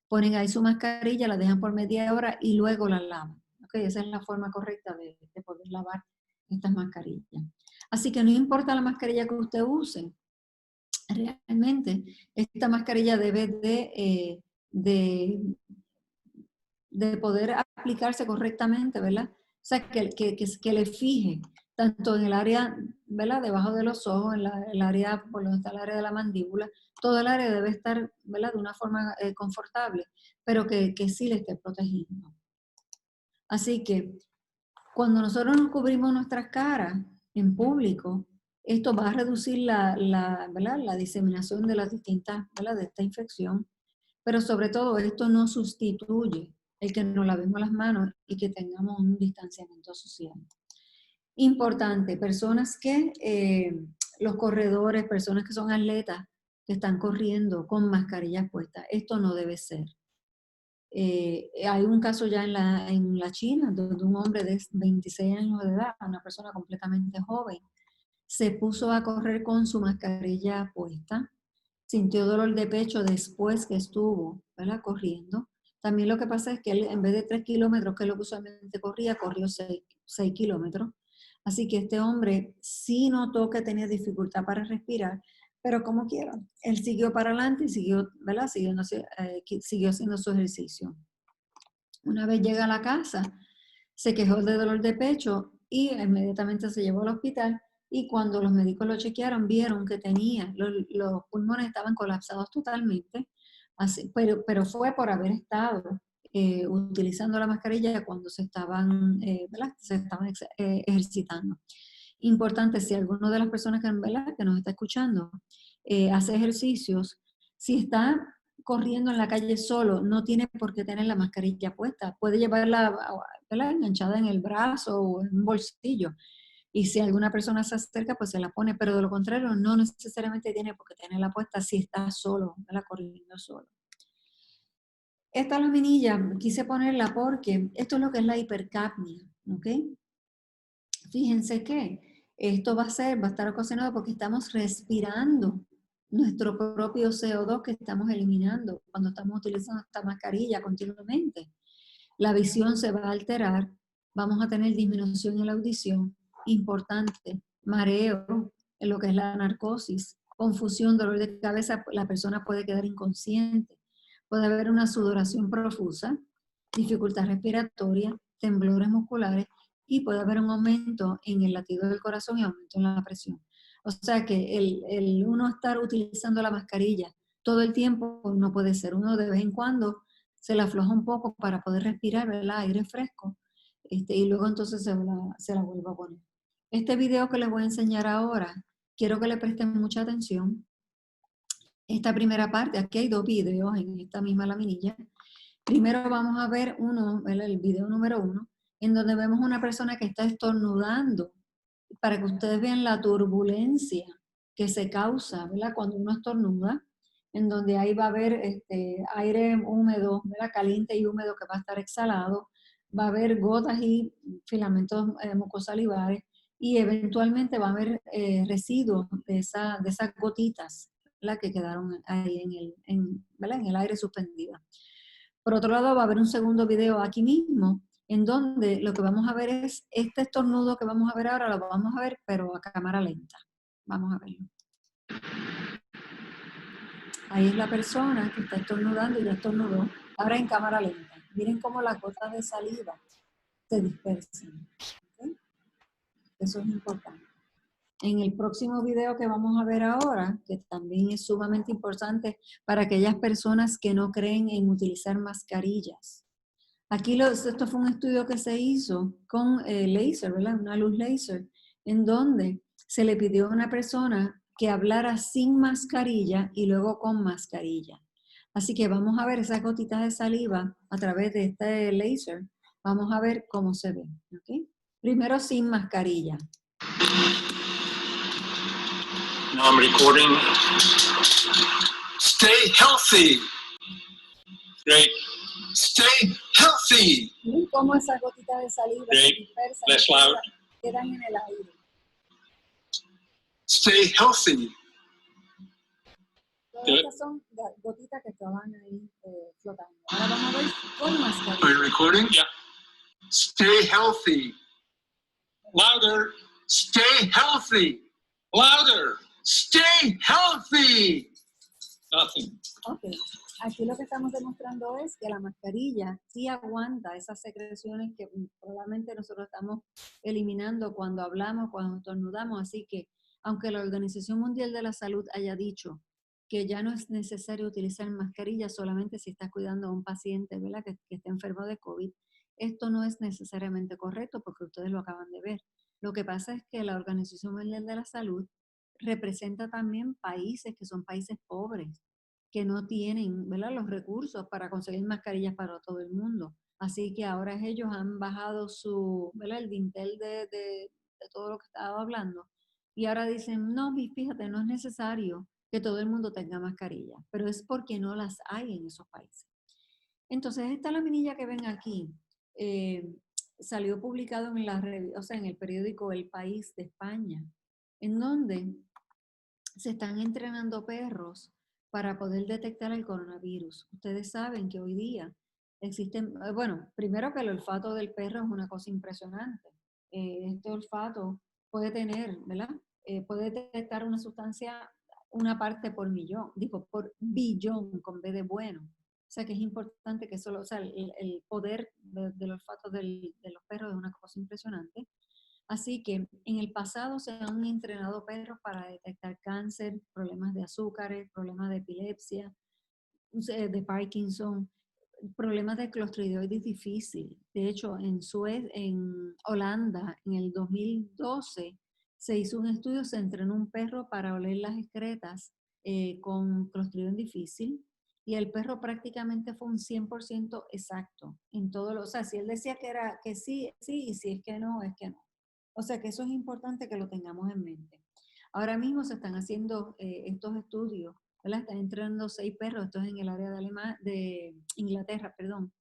ponen ahí su mascarilla, la dejan por media hora y luego la lavan. ¿Okay? Esa es la forma correcta de poder lavar estas mascarillas. Así que no importa la mascarilla que usted use, realmente esta mascarilla debe de poder aplicarse correctamente, ¿verdad? O sea, que le fije tanto en el área, ¿verdad? Debajo de los ojos, en el área, por donde está el área de la mandíbula, todo el área debe estar, ¿verdad? De una forma confortable, pero que sí le esté protegiendo. Así que cuando nosotros nos cubrimos nuestras caras en público, esto va a reducir ¿verdad? La diseminación de las distintas, ¿verdad? De esta infección, pero sobre todo esto no sustituye el que nos lavemos las manos y que tengamos un distanciamiento social. Importante, personas los corredores, personas que son atletas, que están corriendo con mascarillas puestas, esto no debe ser. Hay un caso ya en la China, donde un hombre de 26 años de edad, una persona completamente joven, se puso a correr con su mascarilla puesta, sintió dolor de pecho después que estuvo, ¿verdad? Corriendo. También lo que pasa es que él, en vez de 3 kilómetros, que es lo que usualmente corría, corrió 6 kilómetros. Así que este hombre sí notó que tenía dificultad para respirar, Pero como quiera, él siguió para adelante y siguió, ¿verdad? Siguió haciendo su ejercicio. Una vez llega a la casa, se quejó de dolor de pecho y inmediatamente se llevó al hospital, y cuando los médicos lo chequearon vieron que tenía, los pulmones estaban colapsados totalmente, así, pero fue por haber estado utilizando la mascarilla cuando ¿verdad? Se estaban ejercitando. Importante, si alguno de las personas ¿verdad? Que nos está escuchando hace ejercicios, si está corriendo en la calle solo, no tiene por qué tener la mascarilla puesta. Puede llevarla, ¿verdad? Enganchada en el brazo o en un bolsillo. Y si alguna persona se acerca, pues se la pone. Pero de lo contrario, no necesariamente tiene por qué tenerla puesta si está solo, ¿verdad? Corriendo solo. Esta laminilla quise ponerla porque esto es lo que es la hipercapnia, ¿ok? Fíjense que esto va a estar ocasionado porque estamos respirando nuestro propio CO2 que estamos eliminando cuando estamos utilizando esta mascarilla continuamente. La visión se va a alterar, vamos a tener disminución en la audición, importante, mareo, en lo que es la narcosis, confusión, dolor de cabeza, la persona puede quedar inconsciente, puede haber una sudoración profusa, dificultad respiratoria, temblores musculares, y puede haber un aumento en el latido del corazón y aumento en la presión. O sea que el uno estar utilizando la mascarilla todo el tiempo no puede ser. Uno de vez en cuando se la afloja un poco para poder respirar, ¿verdad? Aire fresco, y luego entonces se la vuelve a poner. Este video que les voy a enseñar ahora, quiero que le presten mucha atención. Esta primera parte, aquí hay 2 videos en esta misma laminilla. Primero vamos a ver el video número 1, en donde vemos una persona que está estornudando, para que ustedes vean la turbulencia que se causa, ¿verdad? Cuando uno estornuda, en donde ahí va a haber aire húmedo, ¿verdad? Caliente y húmedo que va a estar exhalado, va a haber gotas y filamentos mucosalivares, y eventualmente va a haber residuos de esas gotitas, ¿verdad? Que quedaron ahí ¿verdad? En el aire suspendido. Por otro lado, va a haber un segundo video aquí mismo, en donde lo que vamos a ver es este estornudo que vamos a ver ahora, lo vamos a ver, pero a cámara lenta. Vamos a verlo. Ahí es la persona que está estornudando y ya estornudó. Ahora en cámara lenta. Miren cómo las gotas de saliva se dispersan. ¿Okay? Eso es importante. En el próximo video que vamos a ver ahora, que también es sumamente importante para aquellas personas que no creen en utilizar mascarillas. Aquí esto fue un estudio que se hizo con láser, ¿verdad? Una luz láser, en donde se le pidió a una persona que hablara sin mascarilla y luego con mascarilla. Así que vamos a ver esas gotitas de saliva a través de este láser. Vamos a ver cómo se ve. ¿Okay? Primero sin mascarilla. Now I'm recording. Stay healthy. Great. Stay healthy. ¿Ven cómo esas gotitas de saliva se dispersan? Less loud. Quedan en el aire. Stay healthy. Todas estas son gotitas que estaban ahí flotando. Ahora vamos a ver con mascarilla. Are you recording? Yeah. Stay healthy. Louder. Stay healthy. Louder. Stay healthy. Nothing. Ok. Aquí lo que estamos demostrando es que la mascarilla sí aguanta esas secreciones que probablemente nosotros estamos eliminando cuando hablamos, cuando estornudamos. Así que, aunque la Organización Mundial de la Salud haya dicho que ya no es necesario utilizar mascarilla solamente si estás cuidando a un paciente, ¿verdad? Que esté enfermo de COVID, esto no es necesariamente correcto porque ustedes lo acaban de ver. Lo que pasa es que la Organización Mundial de la Salud representa también países que son países pobres, que no tienen, ¿verdad?, los recursos para conseguir mascarillas para todo el mundo. Así que ahora ellos han bajado ¿verdad?, el dintel de todo lo que estaba hablando. Y ahora dicen, no, fíjate, no es necesario que todo el mundo tenga mascarilla, pero es porque no las hay en esos países. Entonces, esta laminilla que ven aquí salió publicado en el periódico El País de España, en donde se están entrenando perros para poder detectar el coronavirus. Ustedes saben que hoy día existen, bueno, primero que el olfato del perro es una cosa impresionante. Este olfato puede tener, ¿verdad? Puede detectar una sustancia una parte por millón, digo, por billón, con B de bueno. O sea que es importante que solo, o sea, el poder del olfato de los perros es una cosa impresionante. Así que en el pasado se han entrenado perros para detectar cáncer, problemas de azúcares, problemas de epilepsia, de Parkinson, problemas de clostridioides difícil. De hecho, en Holanda, en el 2012, se hizo un estudio, se entrenó un perro para oler las excretas con clostridioides difícil, y el perro prácticamente fue un 100% exacto en todo lo, o sea, si él decía que era que sí, sí, y si es que no, es que no. O sea que eso es importante que lo tengamos en mente. Ahora mismo se están haciendo estos estudios, ¿verdad? Están entrenando 6 perros, esto es en el área de Inglaterra, perdón.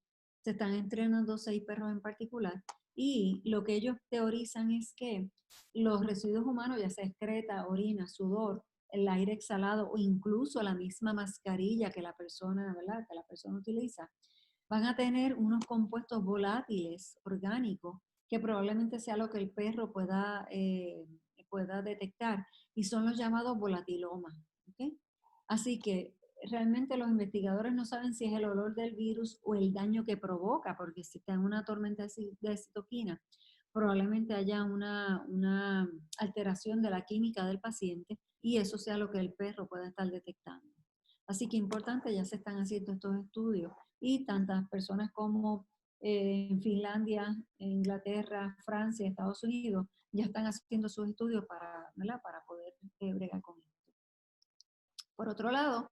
Se están entrenando 6 perros en particular, y lo que ellos teorizan es que los residuos humanos, ya sea excreta, orina, sudor, el aire exhalado o incluso la misma mascarilla que la persona, ¿verdad? Que la persona utiliza, van a tener unos compuestos volátiles orgánicos que probablemente sea lo que el perro pueda detectar, y son los llamados volatilomas. ¿Okay? Así que realmente los investigadores no saben si es el olor del virus o el daño que provoca, porque si está en una tormenta de citoquina, probablemente haya una alteración de la química del paciente, y eso sea lo que el perro pueda estar detectando. Así que importante, ya se están haciendo estos estudios, y tantas personas como en Finlandia, Inglaterra, Francia, Estados Unidos, ya están haciendo sus estudios para poder bregar con esto. Por otro lado,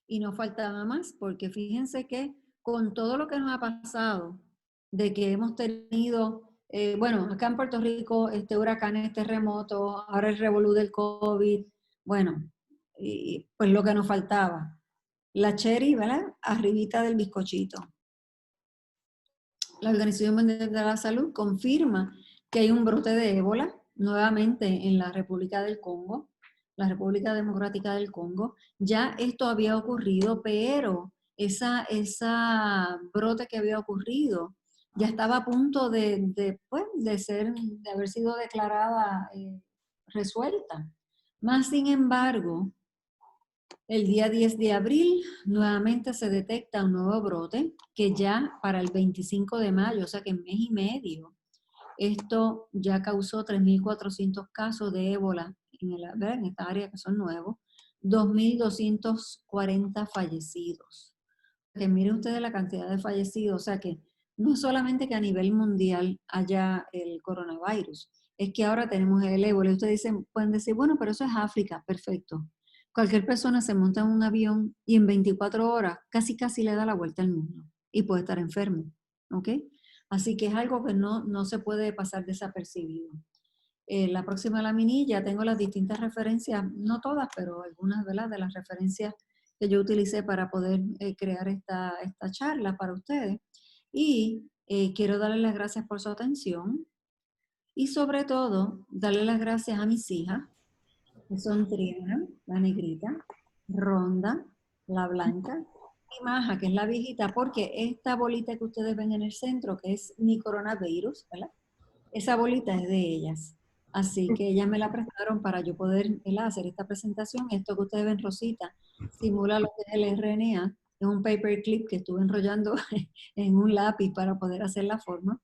y no faltaba más, porque fíjense que con todo lo que nos ha pasado, de que hemos tenido, bueno, acá en Puerto Rico, huracanes, terremotos, ahora el revolú del COVID, bueno, y pues lo que nos faltaba, la cherry, ¿verdad? Arribita del bizcochito. La Organización Mundial de la Salud confirma que hay un brote de ébola nuevamente en la República del Congo, la República Democrática del Congo. Ya esto había ocurrido, pero esa brote que había ocurrido ya estaba a punto de haber sido declarada resuelta. Más sin embargo, el día 10 de abril nuevamente se detecta un nuevo brote, que ya para el 25 de mayo, o sea que en mes y medio, esto ya causó 3.400 casos de ébola en esta área, que son nuevos, 2.240 fallecidos. Que miren ustedes la cantidad de fallecidos, o sea que no solamente que a nivel mundial haya el coronavirus, es que ahora tenemos el ébola. Ustedes pueden decir, bueno, pero eso es África, perfecto. Cualquier persona se monta en un avión y en 24 horas casi le da la vuelta al mundo y puede estar enfermo, ¿ok? Así que es algo que no se puede pasar desapercibido. La próxima laminilla tengo las distintas referencias, no todas, pero algunas, ¿verdad?, de las referencias que yo utilicé para poder crear esta charla para ustedes. Y quiero darles las gracias por su atención, y sobre todo darle las gracias a mis hijas, que son Triana, la negrita, Ronda, la blanca, y Maja, que es la viejita, porque esta bolita que ustedes ven en el centro, que es mi coronavirus, ¿verdad? Esa bolita es de ellas. Así que ellas me la prestaron para yo poder, ¿verdad?, hacer esta presentación. Esto que ustedes ven rosita simula lo que es el RNA. Es un paperclip que estuve enrollando en un lápiz para poder hacer la forma.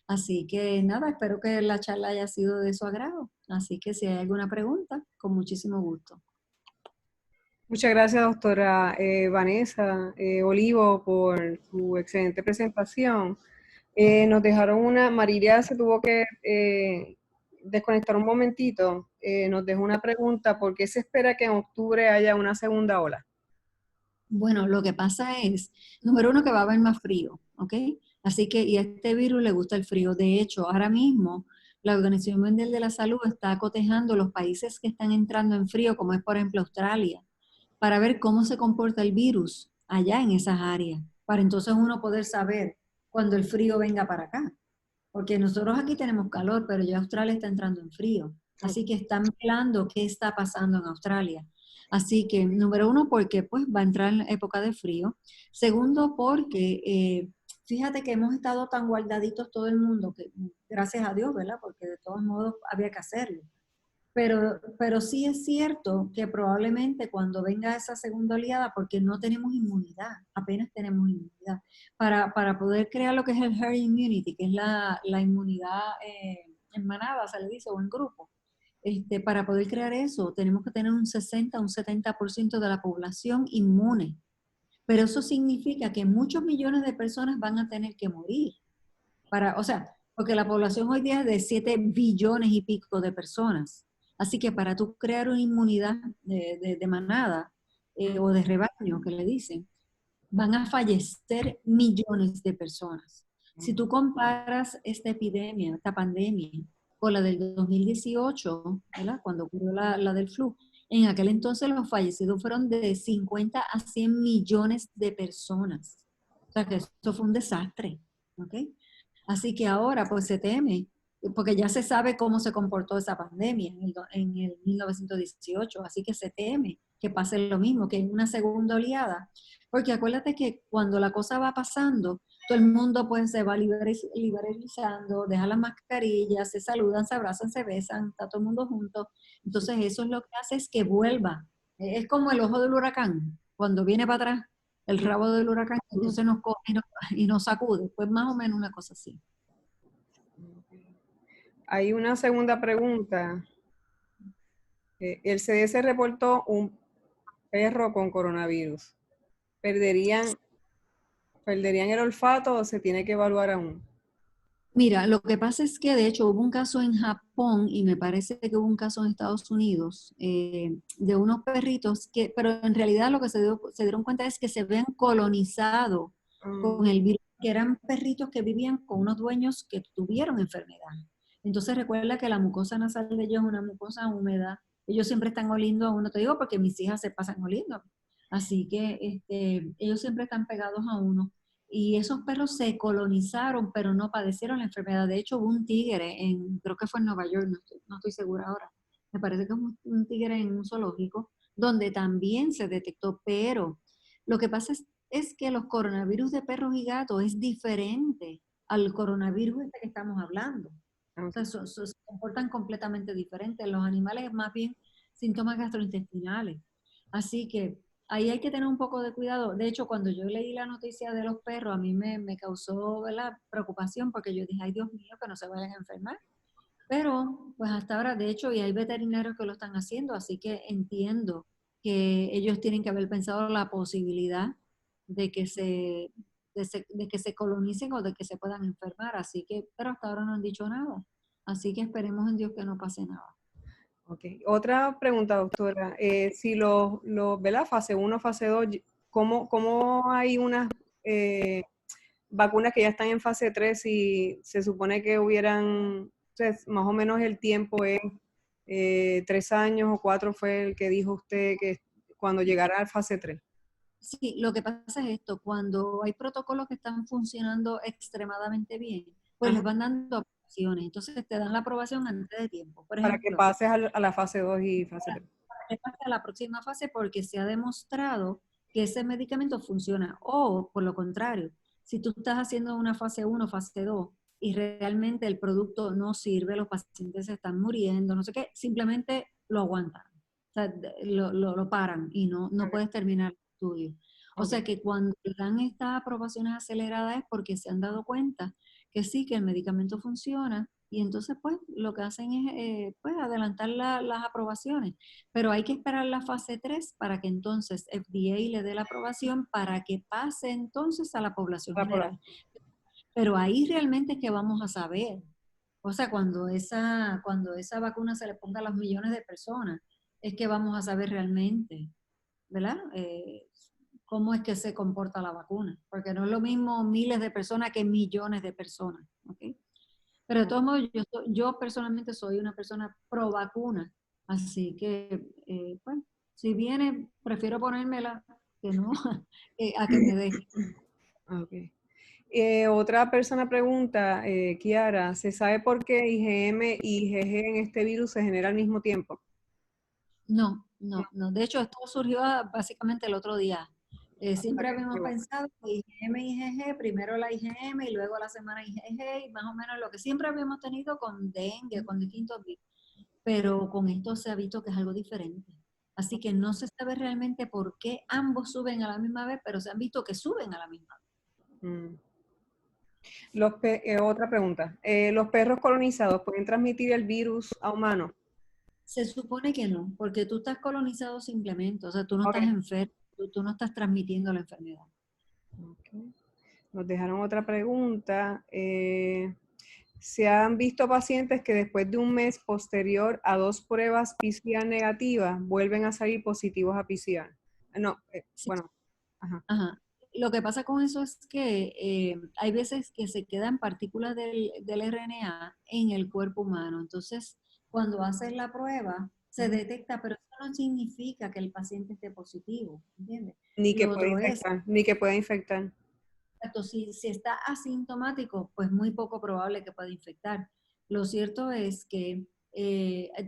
Así que nada, espero que la charla haya sido de su agrado. Así que si hay alguna pregunta, con muchísimo gusto. Muchas gracias, doctora Vanessa Olivo, por su excelente presentación. Nos dejaron Marilia se tuvo que desconectar un momentito. Nos dejó una pregunta: ¿por qué se espera que en octubre haya una segunda ola? Bueno, lo que pasa es, número uno, que va a haber más frío, ¿ok? Así que, y a este virus le gusta el frío. De hecho, ahora mismo la Organización Mundial de la Salud está cotejando los países que están entrando en frío, como es por ejemplo Australia, para ver cómo se comporta el virus allá en esas áreas, para entonces uno poder saber cuando el frío venga para acá. Porque nosotros aquí tenemos calor, pero ya Australia está entrando en frío. Así que están mirando qué está pasando en Australia. Así que, número uno, porque pues va a entrar en época de frío. Segundo, porque fíjate que hemos estado tan guardaditos todo el mundo, que gracias a Dios, ¿verdad? Porque de todos modos había que hacerlo. Pero sí es cierto que probablemente cuando venga esa segunda oleada, porque no tenemos inmunidad, apenas tenemos inmunidad, para poder crear lo que es el herd immunity, que es la inmunidad en manada, se le dice, o en grupo. Para poder crear eso, tenemos que tener un 60, un 70% de la población inmune. Pero eso significa que muchos millones de personas van a tener que morir. O sea, porque la población hoy día es de 7 billones y pico de personas. Así que para tú crear una inmunidad de manada o de rebaño, que le dicen, van a fallecer millones de personas. Si tú comparas esta epidemia, esta pandemia, con la del 2018, ¿verdad? Cuando ocurrió la del flu, en aquel entonces los fallecidos fueron de 50 a 100 millones de personas. O sea que eso fue un desastre, ¿ok? Así que ahora pues se teme, porque ya se sabe cómo se comportó esa pandemia en el 1918, así que se teme que pase lo mismo, que en una segunda oleada, porque acuérdate que cuando la cosa va pasando, todo el mundo pues se va liberalizando, deja las mascarillas, se saludan, se abrazan, se besan, está todo el mundo junto, entonces eso es lo que hace es que vuelva. Es como el ojo del huracán, cuando viene para atrás el rabo del huracán, entonces nos coge y nos sacude, pues más o menos una cosa así. Hay una segunda pregunta. El CDC reportó un perro con coronavirus. ¿Perderían el olfato o se tiene que evaluar aún? Mira, lo que pasa es que de hecho hubo un caso en Japón y me parece que hubo un caso en Estados Unidos de unos perritos pero en realidad lo que se dieron cuenta es que se habían colonizado con el virus, que eran perritos que vivían con unos dueños que tuvieron enfermedad. Entonces recuerda que la mucosa nasal de ellos es una mucosa húmeda. Ellos siempre están oliendo a uno, te digo porque mis hijas se pasan oliendo. Así que ellos siempre están pegados a uno. Y esos perros se colonizaron, pero no padecieron la enfermedad. De hecho, hubo un tigre, creo que fue en Nueva York, no estoy segura ahora. Me parece que es un tigre en un zoológico, donde también se detectó, pero lo que pasa es que los coronavirus de perros y gatos es diferente al coronavirus este que estamos hablando. O sea, se comportan completamente diferentes. Los animales es más bien síntomas gastrointestinales. Así que ahí hay que tener un poco de cuidado. De hecho, cuando yo leí la noticia de los perros, a mí me causó, ¿verdad?, preocupación porque yo dije, ay Dios mío, que no se vayan a enfermar. Pero, pues hasta ahora, de hecho, y hay veterinarios que lo están haciendo, así que entiendo que ellos tienen que haber pensado la posibilidad de que de que se colonicen o de que se puedan enfermar. Así que, pero hasta ahora no han dicho nada. Así que esperemos en Dios que no pase nada. Ok. Otra pregunta, doctora. Si ¿verdad? Fase 1, fase 2, ¿cómo hay unas vacunas que ya están en fase 3 y se supone que hubieran, más o menos el tiempo es 3 años o 4 fue el que dijo usted que cuando llegara a fase 3? Sí, lo que pasa es esto, cuando hay protocolos que están funcionando extremadamente bien, pues les van dando aprobaciones, entonces te dan la aprobación antes de tiempo. Por Para que ejemplo, pases a la fase 2 y fase 3. para que pase a la próxima fase porque se ha demostrado que ese medicamento funciona. O, por lo contrario, si tú estás haciendo una fase 1, fase 2 y realmente el producto no sirve, los pacientes se están muriendo, no sé qué, simplemente lo aguantan. O sea, lo paran y no puedes terminar el estudio. O sea que cuando dan estas aprobaciones aceleradas es porque se han dado cuenta que sí, que el medicamento funciona y entonces pues lo que hacen es pues adelantar las aprobaciones. Pero hay que esperar la fase 3 para que entonces FDA le dé la aprobación para que pase entonces a la población general. Pero ahí realmente es que vamos a saber. O sea, cuando esa vacuna se le ponga a los millones de personas, es que vamos a saber realmente, ¿verdad? Cómo es que se comporta la vacuna. Porque no es lo mismo miles de personas que millones de personas. ¿Okay? Pero de todos modos, yo personalmente soy una persona pro vacuna. Así que, pues, si viene, prefiero ponérmela que no, a que me deje. Okay. Otra persona pregunta, Kiara, ¿se sabe por qué IgM y IgG en este virus se genera al mismo tiempo? No. De hecho, esto surgió básicamente el otro día. Siempre habíamos pensado que IgM y IgG, primero la IgM y luego a la semana IgG, y más o menos lo que siempre habíamos tenido con dengue, con distintos virus. pero con esto se ha visto que es algo diferente. Así que no se sabe realmente por qué ambos suben a la misma vez, pero se han visto que suben a la misma vez. Mm. Otra pregunta. ¿Los perros colonizados pueden transmitir el virus a humanos? Se supone que no, porque tú estás colonizado simplemente, o sea, tú no Ok. estás enfermo, tú no estás transmitiendo la enfermedad. Ok. Nos dejaron otra pregunta. ¿Se han visto pacientes que después de un mes posterior a 2 pruebas PCR negativas vuelven a salir positivos a PCR? No, Sí. bueno, ajá. Ajá. Lo que pasa con eso es que hay veces que se quedan partículas del RNA en el cuerpo humano. Entonces, cuando haces la prueba, se detecta, pero eso no significa que el paciente esté positivo, ¿entiendes? Ni que Lo pueda otro es, infectar, ni que pueda infectar. exacto, si está asintomático, pues muy poco probable que pueda infectar. Lo cierto es que,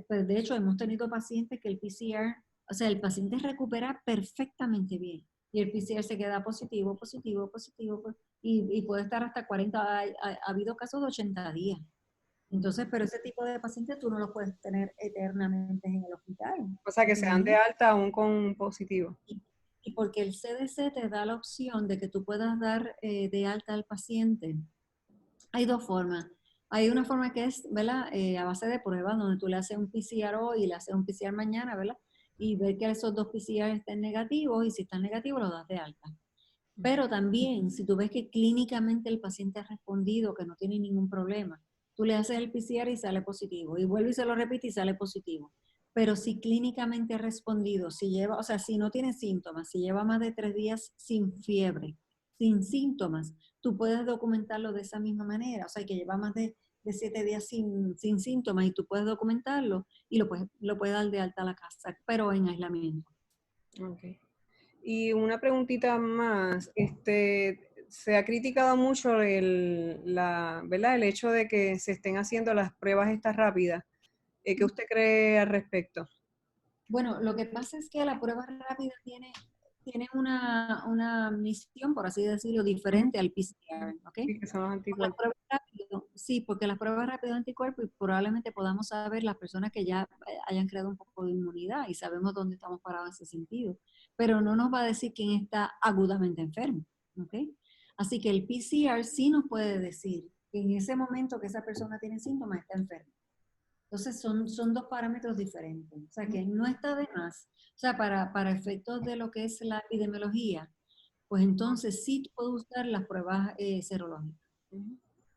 pues de hecho, hemos tenido pacientes que el PCR, o sea, el paciente recupera perfectamente bien y el PCR se queda positivo, positivo, positivo, y puede estar hasta 40, ha habido casos de 80 días. Entonces, pero ese tipo de pacientes tú no los puedes tener eternamente en el hospital. O sea, que ¿Te se dan de imaginas? alta aún con positivo. Y porque el CDC te da la opción de que tú puedas dar de alta al paciente. Hay dos formas. Hay una forma que es, ¿verdad? A base de pruebas, donde tú le haces un PCR hoy y le haces un PCR mañana, ¿verdad? Y ver que esos dos PCR estén negativos y si están negativos los das de alta. Pero también, si tú ves que clínicamente el paciente ha respondido, que no tiene ningún problema, tú le haces el PCR y sale positivo, y vuelve y se lo repite y sale positivo. Pero si clínicamente ha respondido, si lleva, o sea, si no tiene síntomas, si lleva más de 3 días sin fiebre, sin síntomas, tú puedes documentarlo de esa misma manera. O sea, que lleva más de 7 días sin síntomas y tú puedes documentarlo y lo puedes dar de alta a la casa, pero en aislamiento. Okay. Y una preguntita más, se ha criticado mucho ¿verdad? El hecho de que se estén haciendo las pruebas estas rápidas. ¿Qué usted cree al respecto? Bueno, lo que pasa es que la prueba rápida tiene una misión, por así decirlo, diferente al PCR, ¿ok? Sí, que son los Con las anticuerpos. pruebas rápido, sí, porque las pruebas rápido de anticuerpos y probablemente podamos saber las personas que ya hayan creado un poco de inmunidad y sabemos dónde estamos parados en ese sentido, pero no nos va a decir quién está agudamente enfermo, ¿ok? Así que el PCR sí nos puede decir que en ese momento que esa persona tiene síntomas está enferma. Entonces son dos parámetros diferentes. O sea que no está de más. O sea, para efectos de lo que es la epidemiología, pues entonces sí puedo usar las pruebas serológicas.